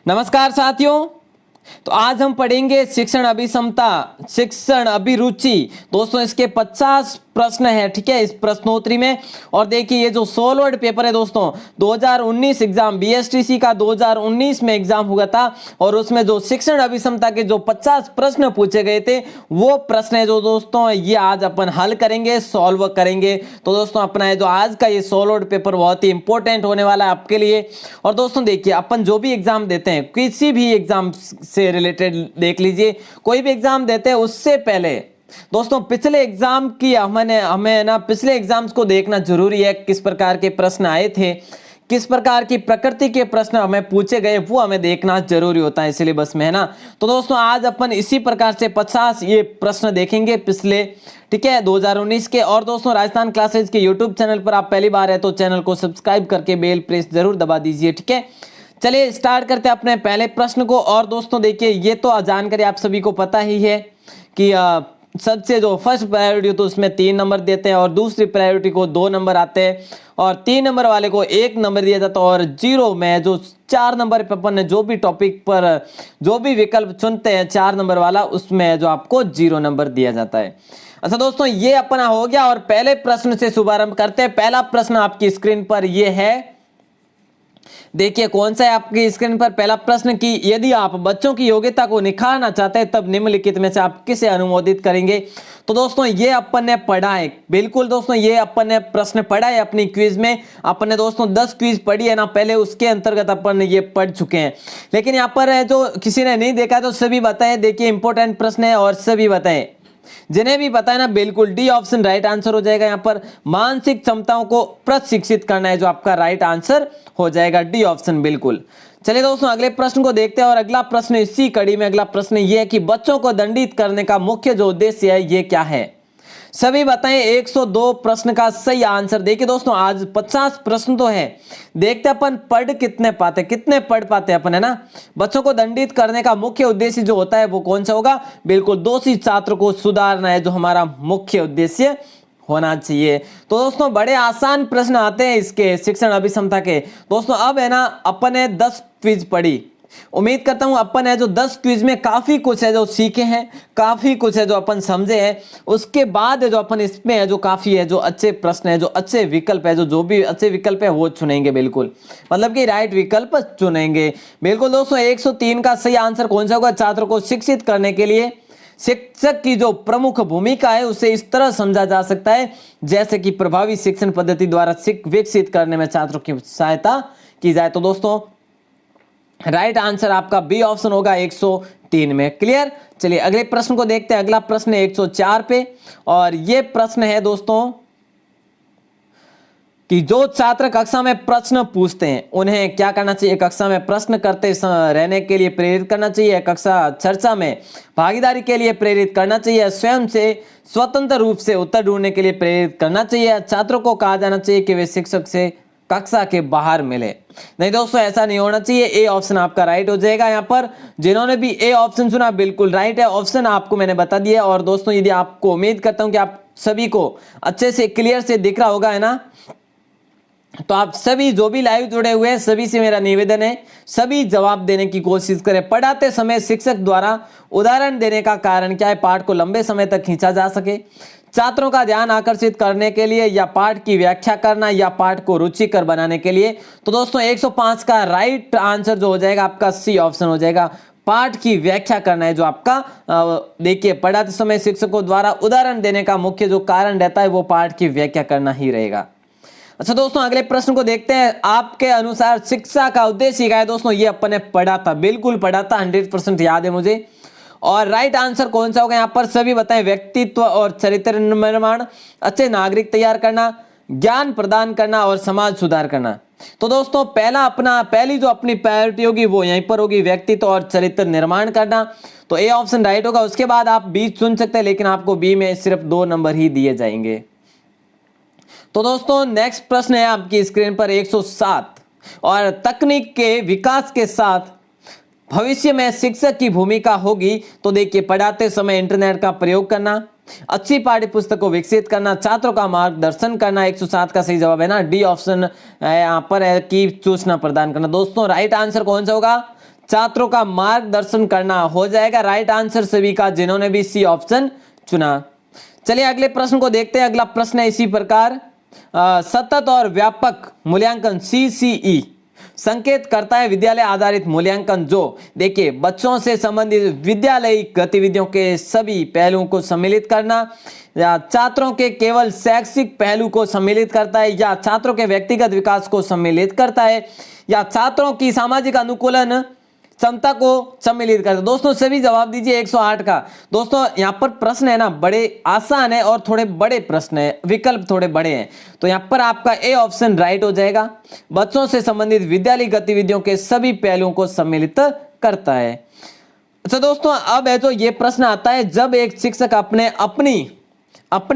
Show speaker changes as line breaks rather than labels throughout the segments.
नमस्कार साथियों। तो आज हम पढ़ेंगे शिक्षण अभिक्षमता, शिक्षण अभिरुचि। दोस्तों इसके 50 प्रश्न है, ठीक है, इस प्रश्नोत्तरी में। और देखिए ये जो सॉल्व्ड पेपर है दोस्तों, 2019 एग्जाम बीएसटीसी का 2019 में एग्जाम हुआ था और उसमें जो शिक्षण अभिक्षमता के जो 50 प्रश्न पूछे गए थे वो प्रश्न है जो दोस्तों ये आज अपन हल करेंगे, सॉल्व करेंगे। तो दोस्तों अपना है जो आज का ये सॉल्व्ड पेपर बहुत ही इंपॉर्टेंट होने वाला है आपके लिए। और दोस्तों देखिए अपन जो भी एग्जाम देते हैं, किसी भी एग्जाम से रिलेटेड देख लीजिए, कोई भी एग्जाम देते हैं उससे पहले दोस्तों पिछले एग्जाम की हमें ना पिछले एग्जाम्स को देखना जरूरी है। किस प्रकार के प्रश्न आए थे, किस प्रकार की प्रकृति के प्रश्न हमें पूछे गए, वो हमें देखना जरूरी होता है सिलेबस में, है ना। तो दोस्तों आज अपन इसी प्रकार से 50 ये प्रश्न देखेंगे पिछले, ठीक है, 2019 के। और दोस्तों राजस्थान क्लासेज के यूट्यूब चैनल पर आप पहली बार है तो चैनल को सब्सक्राइब करके बेल प्रेस जरूर दबा दीजिए, ठीक है। चलिए स्टार्ट करते हैं अपने पहले प्रश्न को। और दोस्तों देखिए ये तो जानकारी आप सभी को पता ही है कि सबसे जो फर्स्ट प्रायोरिटी तो उसमें 3 नंबर देते हैं और दूसरी प्रायोरिटी को 2 नंबर आते हैं और 3 नंबर वाले को 1 नंबर दिया जाता है और 0 में जो 4 नंबर पे अपन ने जो भी टॉपिक पर जो भी विकल्प चुनते हैं 4 नंबर वाला, उसमें जो आपको 0 नंबर दिया जाता है। अच्छा दोस्तों ये अपना हो गया और पहले प्रश्न से शुभारंभ करते हैं। पहला प्रश्न आपकी स्क्रीन पर ये है, देखिए कौन सा है आपकी स्क्रीन पर पहला प्रश्न कि यदि आप बच्चों की योग्यता को निखारना चाहते हैं तब निम्नलिखित में से आप किसे अनुमोदित करेंगे। तो दोस्तों ये अपन ने पढ़ा है, बिल्कुल दोस्तों ये अपन ने प्रश्न पढ़ा है अपनी क्विज में। अपन ने दोस्तों 10 क्विज पढ़ी है ना पहले, उसके अंतर्गत अपन ये पढ़ चुके हैं। लेकिन यहाँ पर जो किसी ने नहीं देखा तो सभी बताएं, देखिए इंपॉर्टेंट प्रश्न है और सभी बताएं। जिन्हें भी पता है ना बिल्कुल डी ऑप्शन राइट आंसर हो जाएगा। यहाँ पर मानसिक क्षमताओं को प्रशिक्षित करना है जो आपका राइट आंसर हो जाएगा, डी ऑप्शन बिल्कुल। चलिए दोस्तों अगले प्रश्न को देखते हैं और अगला प्रश्न इसी कड़ी में अगला प्रश्न ये है कि बच्चों को दंडित करने का मुख्य जो उद्देश्य है ये क्या है। सभी बताएं 102 प्रश्न का सही आंसर। देखिए दोस्तों आज 50 प्रश्न तो है, देखते अपन पढ़ कितने पढ़ पाते अपन, है ना। बच्चों को दंडित करने का मुख्य उद्देश्य जो होता है वो कौन सा होगा, बिल्कुल दोषी छात्र को सुधारना है जो हमारा मुख्य उद्देश्य होना चाहिए। तो दोस्तों बड़े आसान प्रश्न आते हैं इसके शिक्षण अभिक्षमता के। दोस्तों अब है ना अपन ने 10 क्विज पढ़ी, उम्मीद करता हूं अपन है जो 10 क्विज में काफी कुछ है जो सीखे हैं, काफी कुछ है जो अपन समझे हैं। उसके बाद है जो अपन इसमें है जो काफी है जो अच्छे प्रश्न है, जो अच्छे विकल्प है, जो भी अच्छे विकल्प है वो चुनेंगे, बिल्कुल मतलब कि राइट विकल्प चुनेंगे। बिल्कुल दोस्तों 103 का सही आंसर कौन सा होगा, छात्रों को शिक्षित करने के लिए शिक्षक की जो प्रमुख भूमिका है उसे इस तरह समझा जा सकता है जैसे कि प्रभावी शिक्षण पद्धति द्वारा विकसित करने में छात्रों की सहायता की जाए। तो दोस्तों राइट आंसर आपका बी ऑप्शन होगा 103 में। क्लियर। चलिए अगले प्रश्न को देखते हैं। अगला प्रश्न है 104 पे और ये प्रश्न है दोस्तों कि जो छात्र कक्षा में प्रश्न पूछते हैं उन्हें क्या करना चाहिए, कक्षा में प्रश्न करते रहने के लिए प्रेरित करना चाहिए, कक्षा चर्चा में भागीदारी के लिए प्रेरित करना चाहिए, स्वयं से स्वतंत्र रूप से उत्तर ढूंढने के लिए प्रेरित करना चाहिए, छात्रों को कहा जाना चाहिए कि वे शिक्षक से कक्षा के बाहर मिले। नहीं दोस्तों ऐसा नहीं होना चाहिए, ए ऑप्शन आपका राइट हो जाएगा। यहाँ पर जिन्होंने भी ए ऑप्शन चुना बिल्कुल राइट है, ऑप्शन आपको मैंने बता दिया। और दोस्तों यदि आपको, उम्मीद करता हूं कि आप सभी को अच्छे से क्लियर से दिख रहा होगा, है ना। तो आप सभी जो भी लाइव जुड़े हुए हैं सभी से मेरा निवेदन है सभी जवाब देने की कोशिश करें। पढ़ाते समय शिक्षक द्वारा उदाहरण देने का कारण क्या है, पाठ को लंबे समय तक खींचा जा सके, छात्रों का ध्यान आकर्षित करने के लिए, या पाठ की व्याख्या करना, या पाठ को रुचिकर बनाने के लिए। तो दोस्तों 105 का राइट आंसर जो हो जाएगा आपका सी ऑप्शन हो जाएगा, पाठ की व्याख्या करना है जो आपका देखिए पढ़ाते समय शिक्षकों द्वारा उदाहरण देने का मुख्य जो कारण रहता है वो पाठ की व्याख्या करना ही रहेगा। अच्छा दोस्तों अगले प्रश्न को देखते हैं। आपके अनुसार शिक्षा का उद्देश्य क्या है। दोस्तों ये अपन ने पढ़ा था, बिल्कुल पढ़ा था, 100% याद है मुझे। और राइट आंसर कौन सा होगा यहाँ पर सभी बताएं, व्यक्तित्व और चरित्र निर्माण, अच्छे नागरिक तैयार करना, ज्ञान प्रदान करना और समाज सुधार करना। तो दोस्तों पहली जो अपनी प्रायोरिटी होगी वो यहीं पर होगी, व्यक्तित्व और चरित्र निर्माण करना। तो ए ऑप्शन राइट होगा। उसके बाद आप बी चुन सकते हैं लेकिन आपको बी में सिर्फ 2 नंबर ही दिए जाएंगे। तो दोस्तों नेक्स्ट प्रश्न है आपकी स्क्रीन पर 107 और तकनीक के विकास के साथ भविष्य में शिक्षक की भूमिका होगी। तो देखिए पढ़ाते समय इंटरनेट का प्रयोग करना, अच्छी पाठ्य पुस्तक को विकसित करना, छात्रों का मार्गदर्शन करना। 107 का सही जवाब है ना डी ऑप्शन यहाँ पर है कि सूचना प्रदान करना। दोस्तों राइट आंसर कौन सा होगा, छात्रों का मार्गदर्शन करना हो जाएगा राइट आंसर सभी का, जिन्होंने भी सी ऑप्शन चुना। चलिए अगले प्रश्न को देखते हैं। अगला प्रश्न है इसी प्रकार, सतत और व्यापक मूल्यांकन CCE संकेत करता है विद्यालय आधारित मूल्यांकन, जो देखिए बच्चों से संबंधित विद्यालयिक गतिविधियों के सभी पहलुओं को सम्मिलित करना, या छात्रों के केवल शैक्षिक पहलू को सम्मिलित करता है, या छात्रों के व्यक्तिगत विकास को सम्मिलित करता है, या छात्रों की सामाजिक अनुकूलन क्षमता को सम्मिलित करता है। दोस्तों सभी जवाब दीजिए 108 का। दोस्तों यहाँ पर प्रश्न है ना बड़े आसान है और थोड़े बड़े प्रश्न है, विकल्प थोड़े बड़े हैं, तो यहाँ पर आपका ए ऑप्शन राइट हो जाएगा। बच्चों से संबंधित विद्यालय गतिविधियों के सभी पहलुओं को सम्मिलित करता है। अच्छा दोस्तों, अब है जो ये प्रश्न आता है, जब एक शिक्षक अपने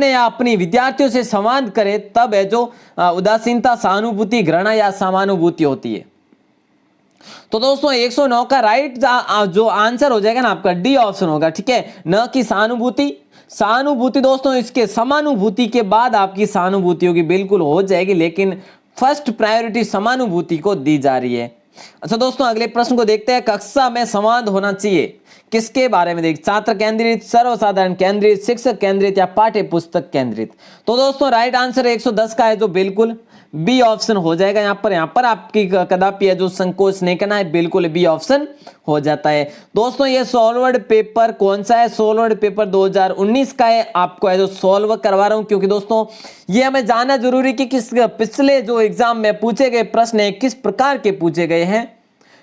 या अपनी विद्यार्थियों से संवाद करे तब है जो उदासीनता, सहानुभूति, घृणा या समानुभूति होती है। तो दोस्तों 109 का राइट जो आंसर हो जाएगा ना आपका डी ऑप्शन होगा, ठीक है, न कि सहानुभूति दोस्तों इसके समानुभूति के बाद आपकी सहानुभूति होगी, बिल्कुल हो जाएगी, लेकिन फर्स्ट प्रायोरिटी समानुभूति को दी जा रही है। अच्छा दोस्तों अगले प्रश्न को देखते हैं। कक्षा में संवाद होना चाहिए किसके बारे में, देख छात्र केंद्रित, सर्वसाधारण केंद्रित, शिक्षक केंद्रित या पाठ्य पुस्तक केंद्रित। तो दोस्तों राइट आंसर 110 का है जो बिल्कुल बी ऑप्शन हो जाएगा। यहाँ पर आपकी कदापि है जो संकोच नहीं करना है, बिल्कुल बी ऑप्शन हो जाता है। दोस्तों ये सॉल्वर्ड पेपर कौन सा है, सॉल्वर्ड पेपर 2019 का है। आपको है जो सॉल्व करवा रहा हूं, क्योंकि दोस्तों ये हमें जानना जरूरी कि किस पिछले जो एग्जाम में पूछे गए प्रश्न है किस प्रकार के पूछे गए हैं,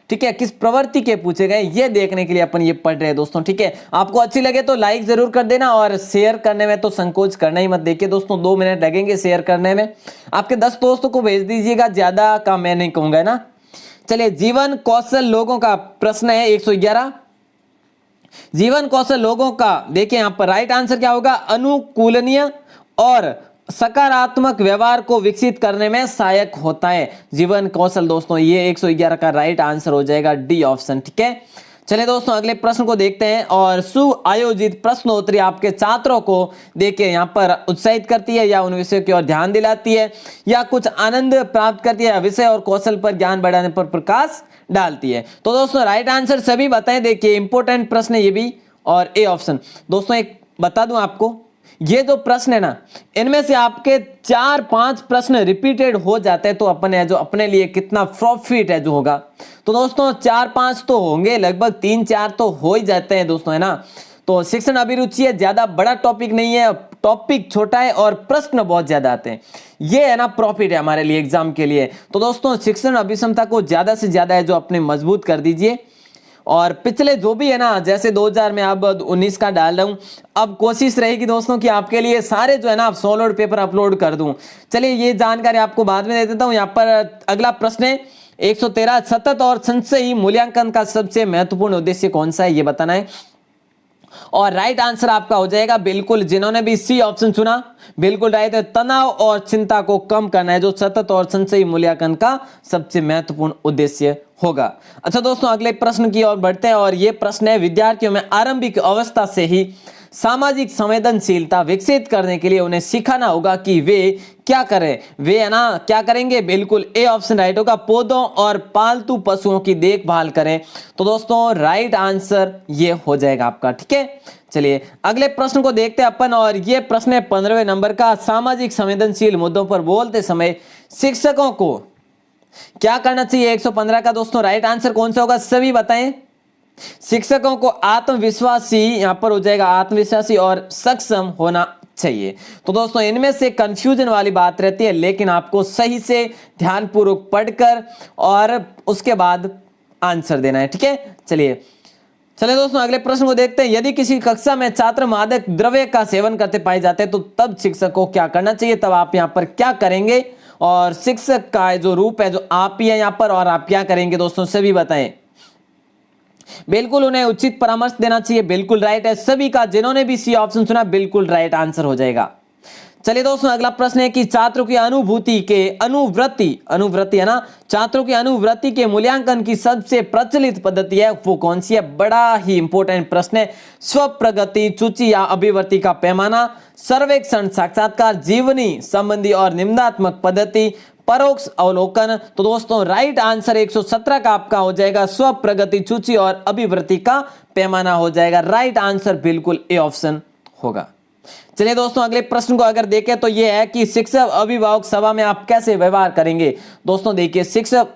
ठीक है, किस प्रवृत्ति के पूछे गए, ये देखने के लिए अपन ये पढ़ रहे हैं दोस्तों, ठीक है। आपको अच्छी लगे तो लाइक जरूर कर देना और शेयर करने में तो संकोच करना ही मत। देखिए दोस्तों 2 मिनट लगेंगे शेयर करने में, आपके 10 दोस्तों को भेज दीजिएगा, ज्यादा का मैं नहीं कहूंगा ना। चलिए जीवन कौशल लोगों का प्रश्न है 111। जीवन कौशल लोगों का देखिए यहाँ पर राइट आंसर क्या होगा, अनुकूलनीय और सकारात्मक व्यवहार को विकसित करने में सहायक होता है। जीवन कौशल दोस्तों ये 111 का राइट आंसर हो जाएगा डी ऑप्शन, ठीक है। चलिए दोस्तों अगले प्रश्न को देखते हैं। और सुआयोजित प्रश्नोत्तरी आपके छात्रों को देखिए यहाँ पर उत्साहित करती है, या उन विषयों की ओर ध्यान दिलाती है, या कुछ आनंद प्राप्त करती है, या विषय और कौशल पर ज्ञान बढ़ाने पर प्रकाश डालती है। तो दोस्तों राइट आंसर सभी बताएं, देखिए इंपॉर्टेंट प्रश्न है ये भी, और ए ऑप्शन। दोस्तों एक बता दूं आपको, ये जो प्रश्न है ना इनमें से आपके 4-5 प्रश्न रिपीटेड हो जाते हैं तो अपने लिए कितना प्रॉफिट है जो होगा। तो दोस्तों 4-5 तो होंगे, लगभग 3-4 तो हो ही जाते हैं दोस्तों, है ना। तो शिक्षण अभिरुचि है, ज्यादा बड़ा टॉपिक नहीं है, टॉपिक छोटा है और प्रश्न बहुत ज्यादा आते हैं, ये है ना प्रॉफिट है हमारे लिए एग्जाम के लिए। तो दोस्तों शिक्षण अभिक्षमता को ज्यादा से ज्यादा है जो अपने मजबूत कर दीजिए। और पिछले जो भी है ना, जैसे 2000 में अब 19 का डाल रहा हूं, अब कोशिश रहेगी दोस्तों कि आपके लिए सारे जो है ना सॉलिड पेपर अपलोड कर दूं। चलिए ये जानकारी आपको बाद में दे देता हूं। यहाँ पर अगला प्रश्न है 113, सतत और संचयी मूल्यांकन का सबसे महत्वपूर्ण उद्देश्य कौन सा है, ये बताना है। और राइट आंसर आपका हो जाएगा बिल्कुल, जिन्होंने भी सी ऑप्शन चुना बिल्कुल राइट है, तनाव और चिंता को कम करना है जो सतत और संचयी मूल्यांकन का सबसे महत्वपूर्ण उद्देश्य होगा। अच्छा दोस्तों अगले प्रश्न की ओर बढ़ते हैं, और यह प्रश्न है विद्यार्थियों में आरंभिक अवस्था से ही सामाजिक संवेदनशीलता विकसित करने के लिए उन्हें सिखाना होगा कि वे क्या करें। वे है ना क्या करेंगे, बिल्कुल ए ऑप्शन राइट होगा, पौधों और पालतू पशुओं की देखभाल करें। तो दोस्तों राइट आंसर ये हो जाएगा आपका, ठीक है। चलिए अगले प्रश्न को देखते हैं अपन, और ये प्रश्न है 15वें नंबर का। सामाजिक संवेदनशील मुद्दों पर बोलते समय शिक्षकों को क्या करना चाहिए, 115 का दोस्तों राइट आंसर कौन सा होगा, सभी बताएं। शिक्षकों को आत्मविश्वासी, यहां पर हो जाएगा आत्मविश्वासी और सक्षम होना चाहिए। तो दोस्तों इनमें से कंफ्यूजन वाली बात रहती है, लेकिन आपको सही से ध्यानपूर्वक पढ़कर और उसके बाद आंसर देना है, ठीक है। चलिए दोस्तों अगले प्रश्न को देखते हैं। यदि किसी कक्षा में छात्र मादक द्रव्य का सेवन करते पाए जाते हैं तो तब शिक्षक को क्या करना चाहिए, तब आप यहाँ पर क्या करेंगे, और शिक्षक का जो रूप है जो आप ही है यहाँ पर, और आप क्या करेंगे दोस्तों सभी बताएं। बिल्कुल उन्हें उचित परामर्श देना चाहिए, बिल्कुल राइट है सभी का, जिन्होंने भी सी ऑप्शन सुना बिल्कुल राइट आंसर हो जाएगा। चलिए दोस्तों अगला प्रश्न है कि छात्रों की अनुवृत्ति है ना, छात्रों की अनुवृत्ति के मूल्यांकन की सबसे प्रचलित पद्धति है वो कौन सी है, बड़ा ही इंपॉर्टेंट प्रश्न है। स्व प्रगति, सूची या अभिवृत्ति का पैमाना, सर्वेक्षण, साक्षात्कार, जीवनी संबंधी और निम्नात्मक पद्धति, परोक्ष अवलोकन। तो दोस्तों राइट आंसर 117 का आपका हो जाएगा स्व प्रगति सूची और अभिवृद्धि का पैमाना हो जाएगा। राइट आंसर बिल्कुल ए ऑप्शन होगा। चलिए दोस्तों अगले प्रश्न को अगर देखें तो यह है कि शिक्षक अभिभावक सभा में आप कैसे व्यवहार करेंगे। दोस्तों देखिए शिक्षक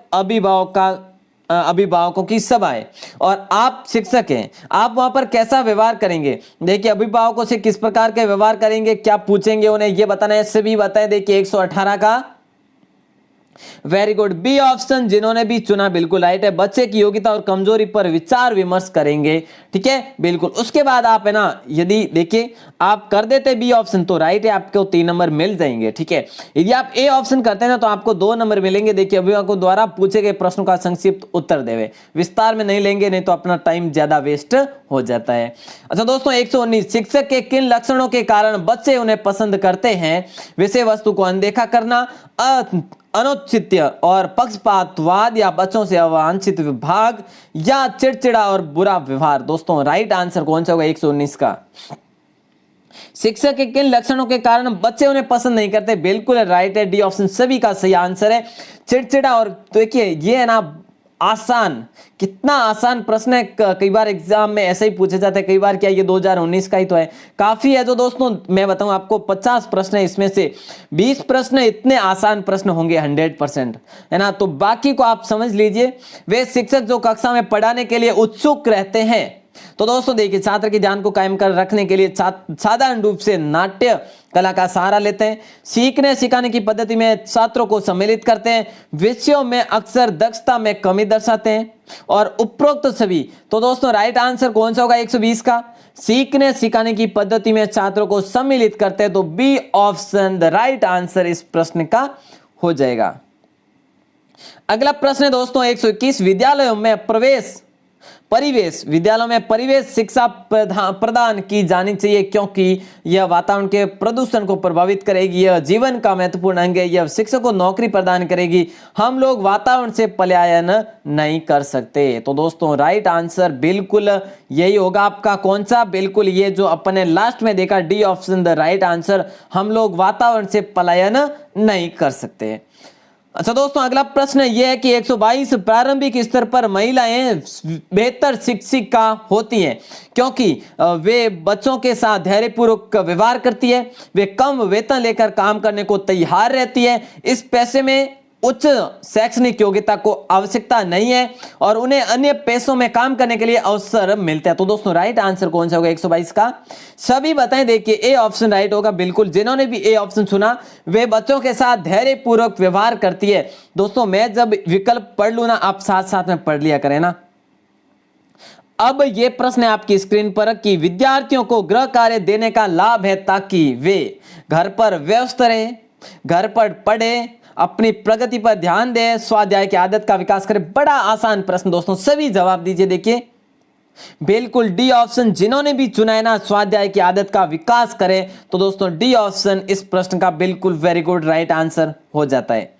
अभिभावकों की सभा है और आप शिक्षक हैं, आप वहां पर कैसा व्यवहार करेंगे। देखिए अभिभावकों से किस प्रकार के व्यवहार करेंगे, क्या पूछेंगे उन्हें, ये बताना है। सभी बताएं। देखिए 118 का वेरी गुड, बी ऑप्शन जिन्होंने भी चुना बिल्कुल राइट है। बच्चे की योग्यता और कमजोरी पर विचार विमर्श करेंगे, ठीक है बिल्कुल। उसके बाद आप है ना, यदि देखिए आप कर देते बी ऑप्शन तो राइट है, आपको 3 नंबर मिल जाएंगे, ठीक है। यदि आप ए ऑप्शन करते हैं ना तो आपको 2 नंबर मिलेंगे। देखिए अभिभावकों द्वारा पूछे गए प्रश्नों का संक्षिप्त उत्तर देवे, विस्तार में नहीं लेंगे, नहीं तो अपना टाइम ज्यादा वेस्ट हो जाता है। अच्छा दोस्तों 119, शिक्षक के किन लक्षणों के कारण बच्चे उन्हें पसंद करते हैं। विषय वस्तु को अनदेखा करना, अनौचित्य और पक्षपातवाद या बच्चों से अवांछित विभाग या चिड़चिड़ा और बुरा व्यवहार। दोस्तों राइट आंसर कौन सा होगा 119 का। शिक्षक के किन लक्षणों के कारण बच्चे उन्हें पसंद नहीं करते, बिल्कुल राइट है, डी ऑप्शन सभी का सही आंसर है, चिड़चिड़ा। और देखिए ये है ना आसान, कितना आसान प्रश्न है, कई बार एग्जाम में ऐसे ही पूछे जाते हैं, कई बार क्या ये 2019 का ही तो है, काफी है। जो दोस्तों मैं बताऊं आपको 50 प्रश्न है, इसमें से 20 प्रश्न इतने आसान प्रश्न होंगे 100%, है ना। तो बाकी को आप समझ लीजिए। वे शिक्षक जो कक्षा में पढ़ाने के लिए उत्सुक रहते हैं। तो दोस्तों देखिए छात्र के ध्यान को कायम कर रखने के लिए साधारण रूप से नाट्य कला का सहारा लेते हैं, सीखने सिखाने की पद्धति में छात्रों को सम्मिलित करते हैं, विषयों में अक्सर दक्षता में कमी दर्शाते हैं और उपरोक्त सभी। तो दोस्तों राइट आंसर कौन सा होगा 120 का, सीखने सिखाने की पद्धति में छात्रों को सम्मिलित करते हैं। तो B option the right answer इस प्रश्न का हो जाएगा। अगला प्रश्न है दोस्तों 121, विद्यालयों में परिवेश शिक्षा प्रदान की जानी चाहिए क्योंकि यह वातावरण के प्रदूषण को प्रभावित करेगी, यह जीवन का महत्वपूर्ण अंग है, यह शिक्षक को नौकरी प्रदान करेगी, हम लोग वातावरण से पलायन नहीं कर सकते। तो दोस्तों राइट आंसर बिल्कुल यही होगा आपका, कौन सा, बिल्कुल ये जो अपने लास्ट में देखा D option the right answer, हम लोग वातावरण से पलायन नहीं कर सकते। अच्छा दोस्तों अगला प्रश्न यह है कि 122, प्रारंभिक स्तर पर महिलाएं बेहतर शिक्षिका होती हैं क्योंकि वे बच्चों के साथ धैर्यपूर्वक व्यवहार करती है, वे कम वेतन लेकर काम करने को तैयार रहती है, इस पैसे में उच्च शैक्षणिक योग्यता को आवश्यकता नहीं है और उन्हें अन्य पेशों में काम करने के लिए अवसर मिलता है। तो दोस्तों राइट आंसर कौन सा होगा 122 का, सभी बताएं। देखिए ए ऑप्शन राइट होगा बिल्कुल, जिन्होंने भी ए ऑप्शन चुना वे बच्चों के साथ धैर्यपूर्वक व्यवहार करती है। दोस्तों मैं जब विकल्प पढ़ लूं ना आप साथ साथ में पढ़ लिया करें ना। अब ये प्रश्न है आपकी स्क्रीन पर कि विद्यार्थियों को गृह कार्य देने का लाभ है ताकि वे घर पर व्यस्त रहे, घर पर पढ़े, अपनी प्रगति पर ध्यान दें, स्वाध्याय की आदत का विकास करें। बड़ा आसान प्रश्न दोस्तों, सभी जवाब दीजिए। देखिए बिल्कुल डी ऑप्शन जिन्होंने भी चुना है ना, स्वाध्याय की आदत का विकास करें। तो दोस्तों डी ऑप्शन इस प्रश्न का बिल्कुल वेरी गुड राइट आंसर हो जाता है।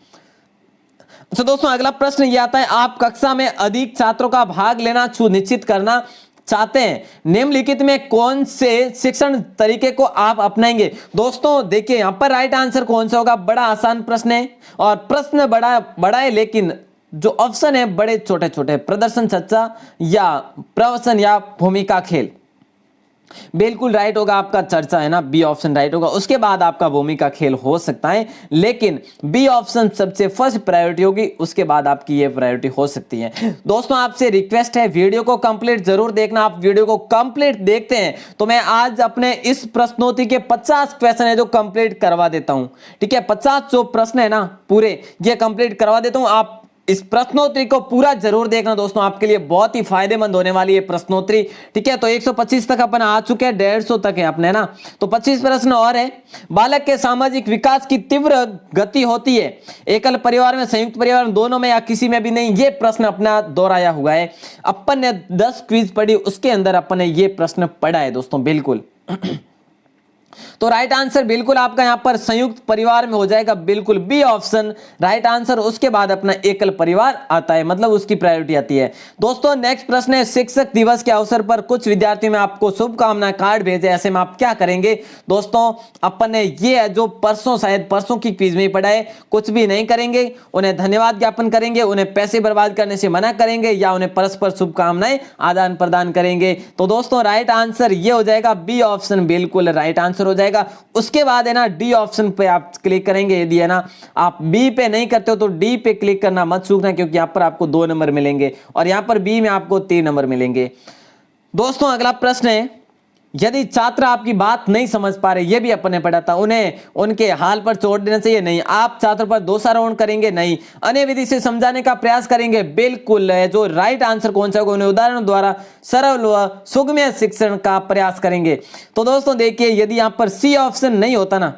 तो दोस्तों अगला प्रश्न ये आता है, आप कक्षा में अधिक छात्रों का भाग लेना सुनिश्चित करना चाहते हैं, निम्नलिखित में कौन से शिक्षण तरीके को आप अपनाएंगे। दोस्तों देखिए यहां पर राइट आंसर कौन सा होगा, बड़ा आसान प्रश्न है और प्रश्न बड़ा है लेकिन जो ऑप्शन है बड़े छोटे छोटे, प्रदर्शन चर्चा या प्रवचन या भूमिका खेल। बिल्कुल राइट होगा आपका चर्चा, है ना, बी ऑप्शन राइट होगा। उसके बाद आपका भूमिका खेल हो सकता है लेकिन बी ऑप्शन सबसे फर्स्ट प्रायोरिटी होगी, उसके बाद आपकी ये प्रायोरिटी हो सकती है। दोस्तों आपसे रिक्वेस्ट है वीडियो को कंप्लीट जरूर देखना, आप वीडियो को कंप्लीट देखते हैं तो मैं आज अपने इस प्रश्नोत्तरी के 50 क्वेश्चन है जो कंप्लीट करवा देता हूं, ठीक है। 50 जो प्रश्न है ना पूरे ये कंप्लीट करवा देता हूं। आप इस प्रश्नोत्तरी को पूरा जरूर देखना दोस्तों, आपके लिए बहुत ही फायदेमंद होने वाली है प्रश्नोत्तरी, ठीक है। तो 125 तक अपन आ चुके हैं, 150 तक है अपने ना, तो 25 प्रश्न और है। बालक के सामाजिक विकास की तीव्र गति होती है एकल परिवार में, संयुक्त परिवार में, दोनों में या किसी में भी नहीं। ये प्रश्न अपना दोहराया हुआ है। अपन ने 10 क्विज पढ़ी उसके अंदर अपन ने ये प्रश्न पढ़ा है दोस्तों, बिल्कुल तो राइट आंसर बिल्कुल आपका यहां पर संयुक्त परिवार में हो जाएगा, बिल्कुल बी ऑप्शन राइट आंसर। उसके बाद अपना एकल परिवार आता है, मतलब उसकी प्रायोरिटी आती है। दोस्तों नेक्स्ट प्रश्न है, शिक्षक दिवस के अवसर पर कुछ विद्यार्थियों में आपको शुभकामना कार्ड भेजे, ऐसे में आप क्या करेंगे? दोस्तों अपन ने ये जो परसों, शायद परसों की क्विज में पढ़ा है, कुछ भी नहीं करेंगे, उन्हें धन्यवाद ज्ञापन करेंगे, उन्हें पैसे बर्बाद करने से मना करेंगे, या उन्हें परस्पर शुभकामनाएं आदान प्रदान करेंगे। तो दोस्तों राइट आंसर ये हो जाएगा, बी ऑप्शन बिल्कुल राइट आंसर हो जाएगा। उसके बाद है ना डी ऑप्शन पे आप क्लिक करेंगे। यदि है ना आप बी पे नहीं करते हो तो डी पे क्लिक करना मत चूकना, क्योंकि यहां पर आपको 2 नंबर मिलेंगे और यहां पर बी में आपको 3 नंबर मिलेंगे। दोस्तों अगला प्रश्न है, यदि छात्र आपकी बात नहीं समझ पा रहे, ये भी अपन ने पढ़ा था, उन्हें उनके हाल पर छोड़ देना चाहिए? नहीं। आप छात्र पर दोषारोपण करेंगे? नहीं। अन्य विधि से समझाने का प्रयास करेंगे? बिल्कुल। जो राइट आंसर कौन सा होगा, उन्हें उदाहरण द्वारा सरल व सुगम्य शिक्षण का प्रयास करेंगे। तो दोस्तों देखिए, यदि यहां पर सी ऑप्शन नहीं होता ना,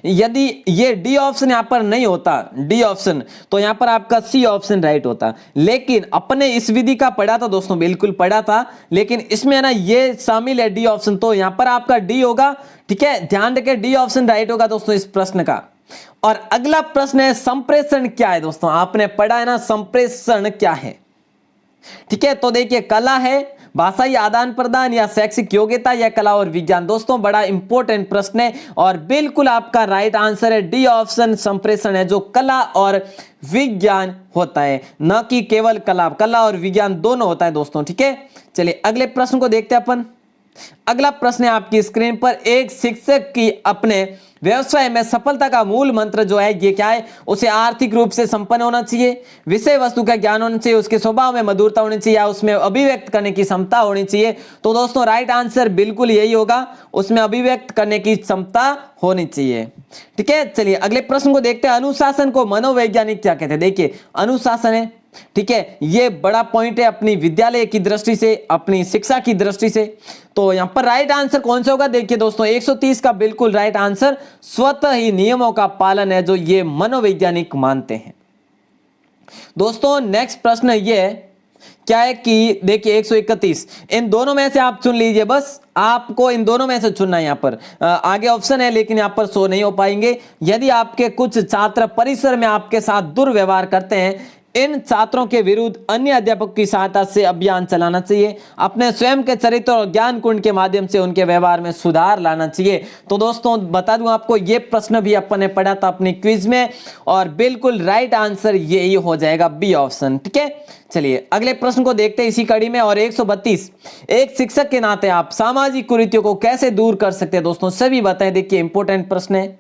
यदि ये डी ऑप्शन यहां पर नहीं होता, डी ऑप्शन, तो यहां पर आपका सी ऑप्शन राइट होता। लेकिन अपने इस विधि का पढ़ा था दोस्तों, बिल्कुल पढ़ा था, लेकिन इसमें है ना ये शामिल है डी ऑप्शन, तो यहां पर आपका डी होगा। ठीक है, ध्यान रखें डी ऑप्शन राइट होगा दोस्तों इस प्रश्न का। और अगला प्रश्न है, संप्रेषण क्या है? दोस्तों आपने पढ़ा है ना संप्रेषण क्या है। ठीक है, तो देखिए कला है, भाषाई आदान प्रदान, या शैक्षिक योग्यता, या कला और विज्ञान। दोस्तों बड़ा इंपॉर्टेंट प्रश्न है और बिल्कुल आपका राइट आंसर है डी ऑप्शन, संप्रेषण है जो कला और विज्ञान होता है, न कि केवल कला, कला और विज्ञान दोनों होता है दोस्तों। ठीक है, चलिए अगले प्रश्न को देखते हैं अपन। अगला प्रश्न है आपकी स्क्रीन पर, एक शिक्षक की अपने व्यवसाय में सफलता का मूल मंत्र जो है ये क्या है? उसे आर्थिक रूप से संपन्न होना चाहिए, विषय वस्तु का ज्ञान होना चाहिए, उसके स्वभाव में मधुरता होनी चाहिए, या उसमें अभिव्यक्त करने की क्षमता होनी चाहिए। तो दोस्तों राइट आंसर बिल्कुल यही होगा, उसमें अभिव्यक्त करने की क्षमता होनी चाहिए। ठीक है, चलिए अगले प्रश्न को देखते हैं। अनुशासन को मनोवैज्ञानिक क्या कहते हैं? देखिए अनुशासन है, ठीक है, ये बड़ा पॉइंट है अपनी विद्यालय की दृष्टि से, अपनी शिक्षा की दृष्टि से। तो यहां पर राइट आंसर कौन सा होगा? देखिए दोस्तों 130 का बिल्कुल राइट आंसर स्वतः ही नियमों का पालन है, जो ये मनोवैज्ञानिक मानते हैं। दोस्तों नेक्स्ट प्रश्न ये है, क्या है कि देखिए 131, इन दोनों में से आप चुन लीजिए, बस आपको इन दोनों में से चुनना है। यहां पर आगे ऑप्शन है लेकिन यहां पर शो नहीं हो पाएंगे। यदि आपके कुछ छात्र परिसर में आपके साथ दुर्व्यवहार करते हैं, इन छात्रों के विरुद्ध अन्य अध्यापक की सहायता से अभियान चलाना चाहिए, अपने स्वयं के चरित्र और ज्ञान कुंड के माध्यम से उनके व्यवहार में सुधार लाना चाहिए। तो दोस्तों बता दूं आपको, ये प्रश्न भी अपन ने पढ़ा था अपनी क्विज में, और बिल्कुल राइट आंसर यही हो जाएगा, बी ऑप्शन। ठीक है, चलिए अगले प्रश्न को देखते हैं इसी कड़ी में। और 132, एक शिक्षक के नाते आप सामाजिक कुरीतियों को कैसे दूर कर सकते हैं? दोस्तों सभी बताएं, देखिए इंपॉर्टेंट प्रश्न है।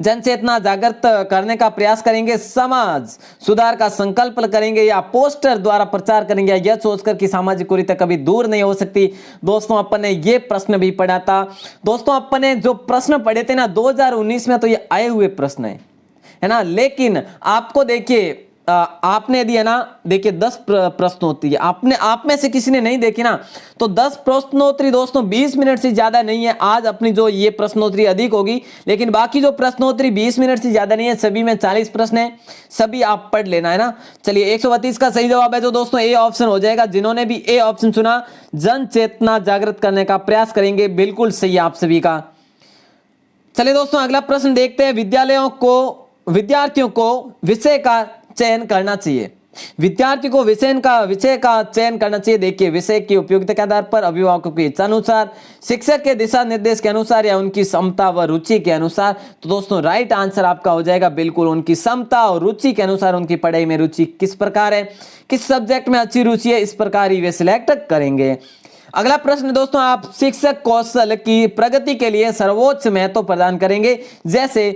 जनचेतना जागृत करने का प्रयास करेंगे, समाज सुधार का संकल्प करेंगे, या पोस्टर द्वारा प्रचार करेंगे, यह सोचकर कि सामाजिक कुरीति कभी दूर नहीं हो सकती? दोस्तों अपन ने ये प्रश्न भी पढ़ा था। दोस्तों अपन ने जो प्रश्न पढ़े थे ना 2019 में, तो ये आए हुए प्रश्न है ना। लेकिन आपको देखिए आपने यदि है ना देखिए 10 प्रश्नोत्तरी आपने आप में से किसी ने नहीं देखी ना, तो 10 प्रश्नोत्तरी दोस्तों 20 मिनट से ज्यादा नहीं है। आज अपनी जो ये प्रश्नोत्तरी अधिक होगी, लेकिन बाकी जो प्रश्नोत्तरी 20 मिनट से ज्यादा नहीं है, सभी में 40 प्रश्न है, सभी आप पढ़ लेना है ना। चलिए 132 का सही जवाब है जो दोस्तों ए ऑप्शन हो जाएगा। जिन्होंने भी ए ऑप्शन चुना, जन चेतना जागृत करने का प्रयास करेंगे, बिल्कुल सही आप सभी का। चलिए दोस्तों अगला प्रश्न देखते हैं। विद्यार्थियों को विषय का चयन करना चाहिए, विद्यार्थी को विषय का चयन करना चाहिए। देखिए विषय की उपयोगिता के आधार पर, अभिभावकों की इच्छा अनुसार, शिक्षक के दिशा निर्देश के अनुसार, या उनकी क्षमता व रुचि के अनुसार। तो दोस्तों राइट आंसर आपका हो जाएगा बिल्कुल उनकी क्षमता और रुचि के अनुसार, उनकी पढ़ाई में रुचि किस प्रकार है, किस सब्जेक्ट में अच्छी रुचि है, इस प्रकार ही वे सिलेक्ट करेंगे। अगला प्रश्न दोस्तों, आप शिक्षक कौशल की प्रगति के लिए सर्वोच्च महत्व प्रदान करेंगे, जैसे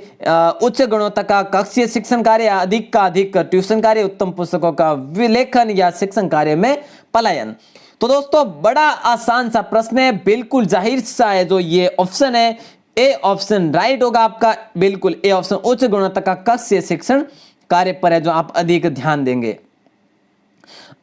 उच्च गुणवत्ता का कक्षीय शिक्षण कार्य, अधिक का अधिक ट्यूशन कार्य, उत्तम पुस्तकों का विलेखन, या शिक्षण कार्य में पलायन। तो दोस्तों बड़ा आसान सा प्रश्न है, बिल्कुल जाहिर सा है, जो ये ऑप्शन है ए ऑप्शन राइट होगा आपका, बिल्कुल ए ऑप्शन उच्च गुणवत्ता का कक्षीय शिक्षण कार्य पर है जो आप अधिक ध्यान देंगे।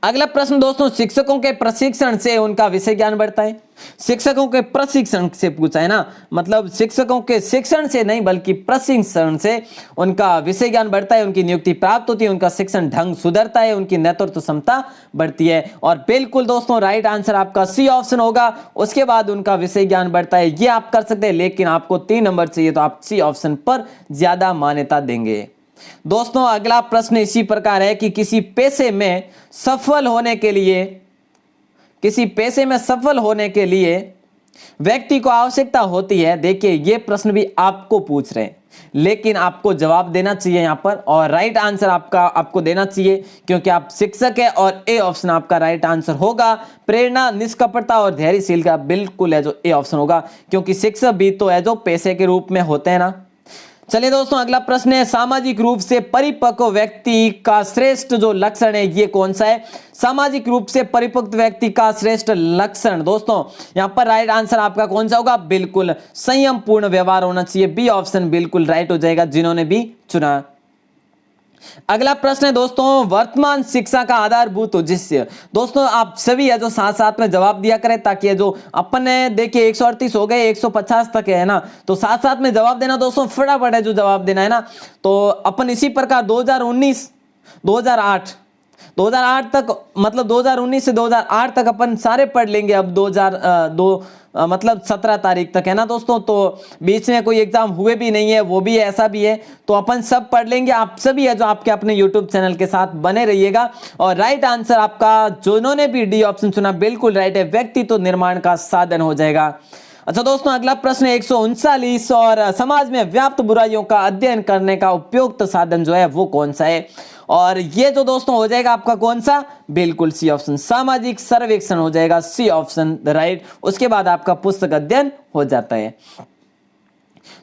अगला प्रश्न दोस्तों, शिक्षकों के प्रशिक्षण से उनका विषय ज्ञान बढ़ता है। शिक्षकों के प्रशिक्षण से पूछा है ना, मतलब शिक्षकों के शिक्षण से नहीं बल्कि प्रशिक्षण से उनका विषय ज्ञान बढ़ता है, उनकी नियुक्ति प्राप्त होती है, उनका शिक्षण ढंग सुधरता है, उनकी नेतृत्व क्षमता बढ़ती है। और बिल्कुल दोस्तों राइट आंसर आपका सी ऑप्शन होगा। उसके बाद उनका विषय ज्ञान बढ़ता है, ये आप कर सकते हैं, लेकिन आपको 3 नंबर चाहिए तो आप सी ऑप्शन पर ज्यादा मान्यता देंगे। दोस्तों अगला प्रश्न इसी प्रकार है कि किसी पेशे में सफल होने के लिए व्यक्ति को आवश्यकता होती है। देखिए ये प्रश्न भी आपको पूछ रहे हैं, लेकिन आपको जवाब देना चाहिए यहां पर, और राइट आंसर आपको देना चाहिए क्योंकि आप शिक्षक है, और ए ऑप्शन आपका राइट आंसर होगा। प्रेरणा, निष्कपटता और धैर्यशीलता बिल्कुल है जो ए ऑप्शन होगा, क्योंकि शिक्षक भी तो है जो पेशे के रूप में होते हैं ना। चलिए दोस्तों अगला प्रश्न है, सामाजिक रूप से परिपक्व व्यक्ति का श्रेष्ठ जो लक्षण है ये कौन सा है? सामाजिक रूप से परिपक्व व्यक्ति का श्रेष्ठ लक्षण दोस्तों यहां पर राइट आंसर आपका कौन सा होगा? बिल्कुल संयम पूर्ण व्यवहार होना चाहिए। बी ऑप्शन बिल्कुल राइट हो जाएगा जिन्होंने भी चुना। अगला प्रश्न है दोस्तों, वर्तमान शिक्षा का आधारभूत उद्देश्य। दोस्तों आप सभी है जो साथ साथ में जवाब दिया करें, ताकि ये जो अपन ने देखिए 138 हो गए, 150 तक है ना, तो साथ साथ में जवाब देना दोस्तों फटाफट है जो जवाब देना है ना। तो अपन इसी प्रकार 2019 2008 तक, मतलब 2019 से 2008 तक अपन सारे पढ़ लेंगे। अब 2002 मतलब 17 तारीख तक है ना दोस्तों, तो बीच में कोई एग्जाम हुए भी नहीं है, वो भी है, ऐसा भी है, तो अपन सब पढ़ लेंगे। आप सभी है जो आपके अपने YouTube चैनल के साथ बने रहिएगा। और राइट आंसर आपका जिन्होंने भी डी ऑप्शन चुना बिल्कुल राइट है, व्यक्तित्व निर्माण का साधन हो जाएगा। अच्छा दोस्तों अगला प्रश्न है 139, और समाज में व्याप्त बुराइयों का अध्ययन करने का उपयुक्त साधन जो है वो कौन सा है? और ये जो दोस्तों हो जाएगा आपका कौन सा? बिल्कुल सी ऑप्शन, सामाजिक सर्वेक्षण हो जाएगा, सी ऑप्शन राइट। उसके बाद आपका पुस्तक अध्ययन हो जाता है।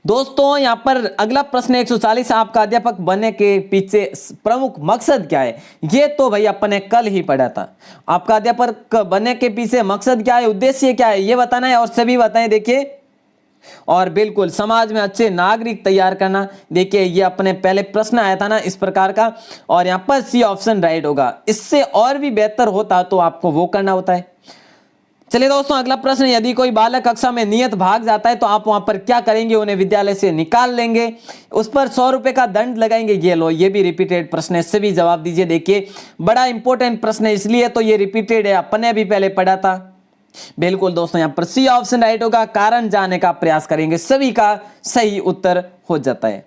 दोस्तों यहां पर अगला प्रश्न 140, आपका अध्यापक बनने के पीछे प्रमुख मकसद क्या है? ये तो भाई अपन ने कल ही पढ़ा था। आपका अध्यापक बनने के पीछे मकसद क्या है, उद्देश्य क्या है, ये बताना है, और सभी बताएं। देखिए और बिल्कुल समाज में अच्छे नागरिक तैयार करना। देखिए ये अपने पहले प्रश्न आया था ना इस प्रकार का, और यहां पर सी ऑप्शन राइट होगा। इससे और भी बेहतर होता तो आपको वो करना होता है। चलिए दोस्तों अगला प्रश्न, यदि कोई बालक कक्षा में नियत भाग जाता है तो आप वहां पर क्या करेंगे? उन्हें विद्यालय से निकाल लेंगे, उस पर 100 रुपए का दंड लगाएंगे। ये लो, ये भी रिपीटेड प्रश्न है, सभी जवाब दीजिए। देखिए बड़ा इंपॉर्टेंट प्रश्न है, इसलिए तो ये रिपीटेड है, अपने भी पहले पढ़ा था। बिल्कुल दोस्तों यहां पर सी ऑप्शन राइट होगा, कारण जानने का प्रयास करेंगे, सभी का सही उत्तर हो जाता है।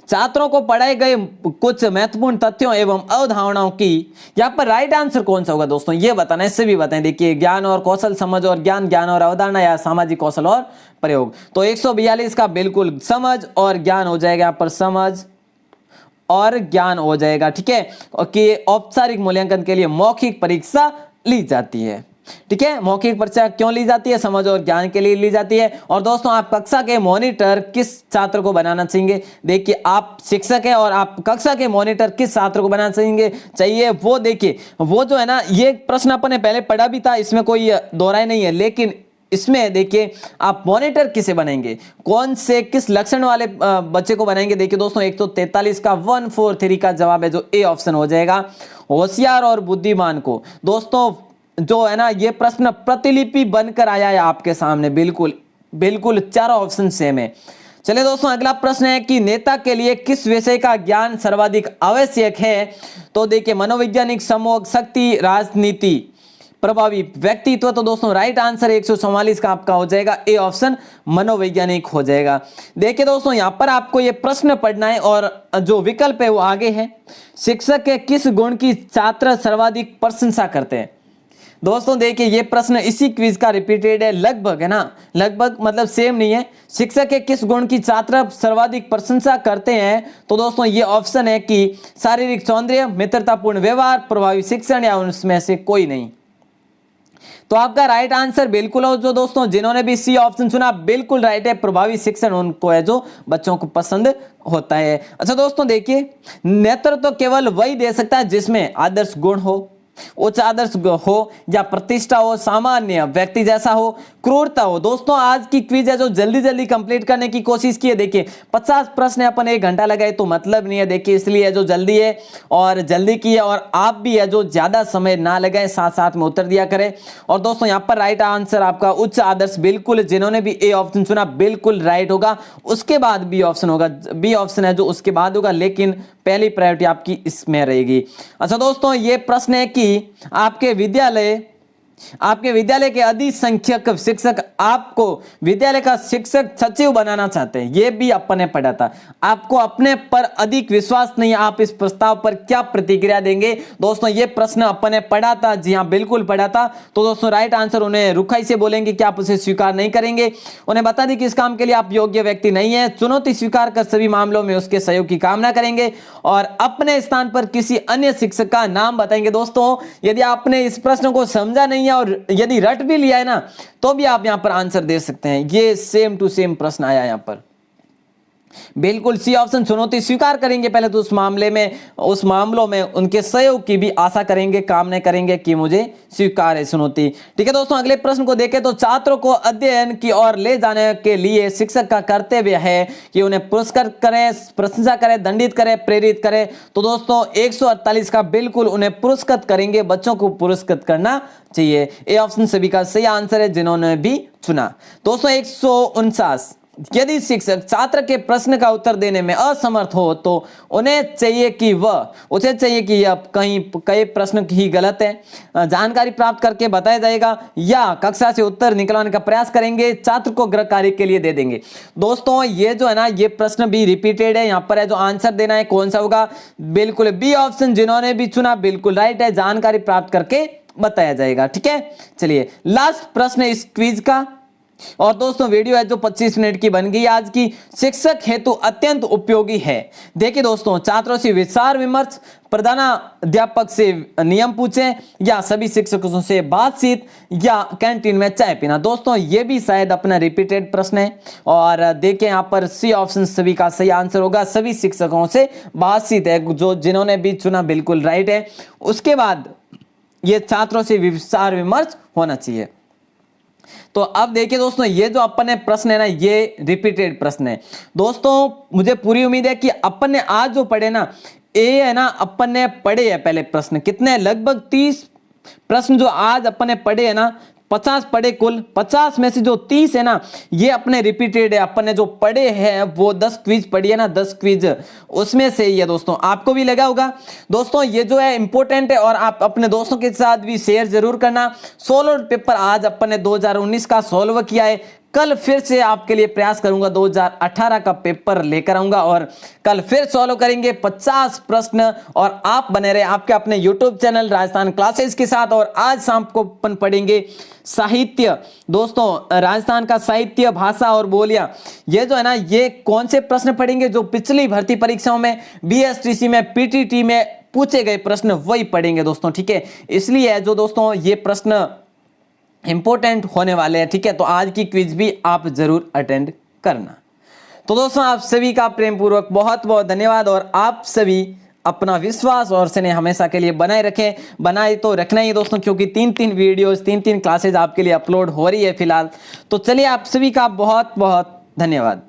छात्रों को पढ़ाए गए कुछ महत्वपूर्ण तथ्यों एवं अवधारणाओं की यहाँ पर राइट आंसर कौन सा होगा दोस्तों, ये बताना है, सभी बताएं। देखिए ज्ञान और कौशल, समझ और ज्ञान, ज्ञान और अवधारणा, या सामाजिक कौशल और प्रयोग। तो 142 का बिल्कुल समझ और ज्ञान हो जाएगा, यहाँ पर समझ और ज्ञान हो जाएगा। ठीक है, कि औपचारिक मूल्यांकन के लिए मौखिक परीक्षा ली जाती है। ठीक है, मौखिक परीक्षा क्यों ली जाती है? समझ और ज्ञान के लिए ली जाती है। और दोस्तों आप कक्षा के मॉनिटर किस छात्र को बनाना चाहेंगे? देखिए आप शिक्षक है और आप कक्षा के मॉनिटर किस छात्र को बनाना चाहिए वो देखिए, वो जो है ना, ये प्रश्न अपन ने पहले पढ़ा भी था, इसमें कोई दोहराई नहीं है, लेकिन इसमें देखिए आप मॉनिटर किसे बनाएंगे, कौन से किस लक्षण वाले बच्चे को बनाएंगे? देखिए दोस्तों 143 का 143 का जवाब है जो ए ऑप्शन हो जाएगा, होशियार और बुद्धिमान को। दोस्तों जो है ना ये प्रश्न प्रतिलिपि बनकर आया है आपके सामने, बिल्कुल चारों ऑप्शन सेम है। चलिए दोस्तों अगला प्रश्न है कि नेता के लिए किस विषय का ज्ञान सर्वाधिक आवश्यक है? तो देखिए मनोवैज्ञानिक, समूह शक्ति, राजनीति, प्रभावी व्यक्तित्व। तो दोस्तों राइट आंसर 144 का आपका हो जाएगा, ए ऑप्शन मनोवैज्ञानिक हो जाएगा। देखिए दोस्तों यहां पर आपको ये प्रश्न पढ़ना है और जो विकल्प है वो आगे है। शिक्षक के किस गुण की छात्र सर्वाधिक प्रशंसा करते हैं? दोस्तों देखिए ये प्रश्न इसी क्विज का रिपीटेड है, लगभग है ना, लगभग मतलब सेम नहीं है। शिक्षक के किस गुण की छात्र सर्वाधिक प्रशंसा करते हैं? तो दोस्तों ये ऑप्शन है कि शारीरिक सौंदर्य, मित्रतापूर्ण व्यवहार, प्रभावी शिक्षण, या उनमें से कोई नहीं। तो आपका राइट आंसर बिल्कुल हो जो दोस्तों जिन्होंने भी सी ऑप्शन चुना बिल्कुल राइट है, प्रभावी शिक्षण उनको है जो बच्चों को पसंद होता है। अच्छा दोस्तों देखिए नेतृत्व तो केवल वही दे सकता है जिसमें आदर्श गुण हो, उच्च आदर्श हो या प्रतिष्ठा हो, सामान्य व्यक्ति जैसा हो, क्रूरता हो। दोस्तों आज की क्विज है जो जल्दी जल्दी कंप्लीट करने की कोशिश की है। देखिए 50 प्रश्न अपन 1 घंटा लगाए तो मतलब नहीं है, देखिए इसलिए जो जल्दी है और जल्दी की है, और आप भी है जो ज्यादा समय ना लगाए, साथ साथ में उत्तर दिया करें। और दोस्तों यहाँ पर राइट आंसर आपका उच्च आदर्श, बिल्कुल जिन्होंने भी ए ऑप्शन चुना बिल्कुल राइट होगा। उसके बाद बी ऑप्शन होगा, बी ऑप्शन है जो उसके बाद होगा, लेकिन पहली प्रायोरिटी आपकी इसमें रहेगी। अच्छा दोस्तों ये प्रश्न है कि आपके विद्यालय के अधिसंख्यक शिक्षक आपको विद्यालय का शिक्षक सचिव बनाना चाहते हैं, ये भी अपन ने पढ़ा था। आपको अपने पर अधिक विश्वास नहीं, आप इस प्रस्ताव पर क्या प्रतिक्रिया देंगे? दोस्तों ये प्रश्न अपन ने पढ़ा था, जी हाँ बिल्कुल पढ़ा था। तो दोस्तों राइट आंसर, उन्हें रुखाई से बोलेंगे कि आप उसे स्वीकार नहीं करेंगे, उन्हें बता दें कि इस काम के लिए आप योग्य व्यक्ति नहीं है, चुनौती स्वीकार कर सभी मामलों में उसके सहयोग की कामना करेंगे और अपने स्थान पर किसी अन्य शिक्षक का नाम बताएंगे। दोस्तों यदि आपने इस प्रश्न को समझा नहीं है और यदि रट भी लिया है ना, तो भी आप यहां पर आंसर दे सकते हैं। ये सेम टू सेम प्रश्न आया यहां पर, बिल्कुल सी ऑप्शन, चुनौती स्वीकार करेंगे पहले तो उस मामलों में उनके सहयोग की भी आशा करेंगे, कामना करेंगे कि मुझे स्वीकार है चुनौती। ठीक है दोस्तों अगले प्रश्न को देखें तो छात्रों को अध्ययन की ओर ले जाने के लिए शिक्षक का कर्तव्य है कि उन्हें पुरस्कार करें, प्रशंसा करें, दंडित करें, प्रेरित करें। तो दोस्तों 148 का बिल्कुल उन्हें पुरस्कृत करेंगे, बच्चों को पुरस्कृत करना चाहिए। ए ऑप्शन सभी का सही आंसर है जिन्होंने भी चुना। दोस्तों 149, यदि शिक्षक छात्र के प्रश्न का उत्तर देने में असमर्थ हो तो उन्हें चाहिए कि यह कई प्रश्न ही गलत है, जानकारी प्राप्त करके बताया जाएगा या कक्षा से उत्तर निकलवाने का प्रयास करेंगे, छात्र को गृह कार्य के लिए दे देंगे। दोस्तों ये जो है ना, ये प्रश्न भी रिपीटेड है, यहाँ पर है जो आंसर देना है कौन सा होगा, बिल्कुल बी ऑप्शन जिन्होंने भी चुना बिल्कुल राइट है, जानकारी प्राप्त करके बताया जाएगा। ठीक है चलिए लास्ट प्रश्न इस क्विज का, और दोस्तों वीडियो है जो 25 मिनट की बन गई आज की, शिक्षक हेतु अत्यंत उपयोगी है। देखिए दोस्तों छात्रों से विचार विमर्श, प्रधानाध्यापक से नियम पूछें या सभी शिक्षकों से बातचीत या कैंटीन में चाय पीना। दोस्तों ये भी शायद अपना रिपीटेड प्रश्न है, और देखिए यहाँ पर सी ऑप्शन सभी का सही आंसर होगा, सभी शिक्षकों से बातचीत है, जो जिन्होंने भी चुना बिल्कुल राइट है। उसके बाद ये छात्रों से विचार विमर्श होना चाहिए। तो अब देखिए दोस्तों ये जो अपन ने प्रश्न है ना, ये रिपीटेड प्रश्न है। दोस्तों मुझे पूरी उम्मीद है कि अपन ने आज जो पढ़े ना, ये है ना अपन ने पढ़े है पहले प्रश्न कितने, लगभग 30 प्रश्न जो आज अपन ने पढ़े है ना, 50 पढ़े कुल, 50 में से जो 30 है ना ये अपने रिपीटेड है। अपन ने जो पढ़े हैं वो 10 क्विज पढ़ी है ना, 10 क्विज उसमें से ही है। दोस्तों आपको भी लगा होगा। दोस्तों ये जो है इंपॉर्टेंट है और आप अपने दोस्तों के साथ भी शेयर जरूर करना। सोल्व पेपर आज अपन ने 2019 का सोल्व किया है, कल फिर से आपके लिए प्रयास करूंगा 2018 का पेपर लेकर आऊंगा और कल फिर सॉल्व करेंगे 50 प्रश्न। और आप बने रहे आपके अपने YouTube चैनल राजस्थान क्लासेस के साथ। और आज शाम को अपन पढ़ेंगे साहित्य। दोस्तों राजस्थान का साहित्य, भाषा और बोलियां, ये जो है ना ये कौन से प्रश्न पढ़ेंगे जो पिछली भर्ती परीक्षाओं में, BSTC में, PTT में पूछे गए प्रश्न वही पढ़ेंगे दोस्तों। ठीक है इसलिए जो दोस्तों ये प्रश्न इंपॉर्टेंट होने वाले हैं। ठीक है तो आज की क्विज भी आप जरूर अटेंड करना। तो दोस्तों आप सभी का प्रेम पूर्वक बहुत बहुत धन्यवाद, और आप सभी अपना विश्वास और स्नेह हमेशा के लिए बनाए रखें। बनाए तो रखना ही दोस्तों, क्योंकि 3-3 वीडियोस 3-3 क्लासेज आपके लिए अपलोड हो रही है फिलहाल। तो चलिए आप सभी का बहुत बहुत धन्यवाद।